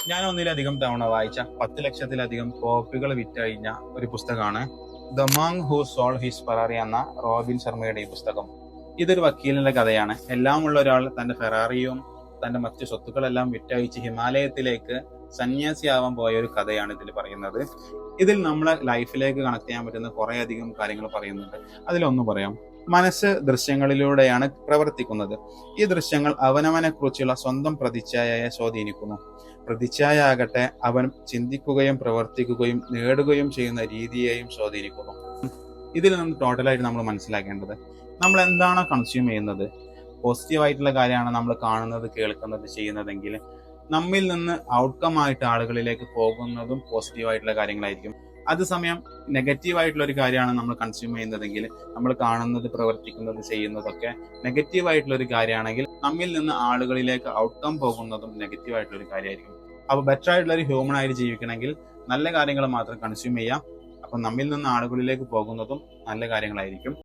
ഞാൻ ഒന്നിലധികം തവണ വായിച്ച 10 ലക്ഷത്തിലധികം കോപ്പികൾ വിറ്റഴിഞ്ഞ ഒരു പുസ്തകമാണ് the മങ് who sold his Ferrari എന്ന റോബിൻ ശർമ്മയുടെ ഈ പുസ്തകം. ഇതൊരു വക്കീലിന്റെ കഥയാണ്. എല്ലാമുള്ള ഒരാൾ തന്റെ ഫെറാറിയും തന്റെ മറ്റു സ്വത്തുക്കളെല്ലാം വിറ്റഴിച്ച് ഹിമാലയത്തിലേക്ക് സന്യാസിയാവാൻ പോയ ഒരു കഥയാണ് ഇതിൽ പറയുന്നത്. ഇതിൽ നമ്മളെ ലൈഫിലേക്ക് കണക്ട് ചെയ്യാൻ പറ്റുന്ന കുറെ അധികം കാര്യങ്ങൾ പറയുന്നുണ്ട്. അതിലൊന്ന് പറയാം, മനസ്സ് ദൃശ്യങ്ങളിലൂടെയാണ് പ്രവർത്തിക്കുന്നത്. ഈ ദൃശ്യങ്ങൾ അവനവനെ കുറിച്ചുള്ള സ്വന്തം പ്രതിച്ഛായയെ സ്വാധീനിക്കുന്നു. പ്രതിച്ഛായ ആകട്ടെ അവൻ ചിന്തിക്കുകയും പ്രവർത്തിക്കുകയും നേടുകയും ചെയ്യുന്ന രീതിയെയും സ്വാധീനിക്കുന്നു. ഇതിൽ നിന്ന് ടോട്ടലായിട്ട് നമ്മൾ മനസ്സിലാക്കേണ്ടത്, നമ്മൾ എന്താണോ കൺസ്യൂം ചെയ്യുന്നത്, പോസിറ്റീവായിട്ടുള്ള കാര്യമാണ് നമ്മൾ കാണുന്നത്, കേൾക്കുന്നത്, ചെയ്യുന്നതെങ്കിൽ നമ്മിൽ നിന്ന് ഔട്ട്കം ആയിട്ട് ആളുകളിലേക്ക് പോകുന്നതും പോസിറ്റീവായിട്ടുള്ള കാര്യങ്ങളായിരിക്കും. അതേസമയം നെഗറ്റീവായിട്ടുള്ള ഒരു കാര്യമാണ് നമ്മൾ കൺസ്യൂം ചെയ്യുന്നതെങ്കിൽ, നമ്മൾ കാണുന്നത്, പ്രവർത്തിക്കുന്നത്, ചെയ്യുന്നതൊക്കെ നെഗറ്റീവായിട്ടുള്ള ഒരു കാര്യമാണെങ്കിൽ നമ്മിൽ നിന്ന് ആളുകളിലേക്ക് ഔട്ട്കം പോകുന്നതും നെഗറ്റീവായിട്ടുള്ള ഒരു കാര്യമായിരിക്കും. അപ്പോൾ ബെറ്റർ ആയിട്ടുള്ള ഒരു ഹ്യൂമൻ ആയിട്ട് ജീവിക്കണമെങ്കിൽ നല്ല കാര്യങ്ങൾ മാത്രം കൺസ്യൂം ചെയ്യാം. അപ്പം നമ്മിൽ നിന്ന് ആളുകളിലേക്ക് പോകുന്നതും നല്ല കാര്യങ്ങളായിരിക്കും.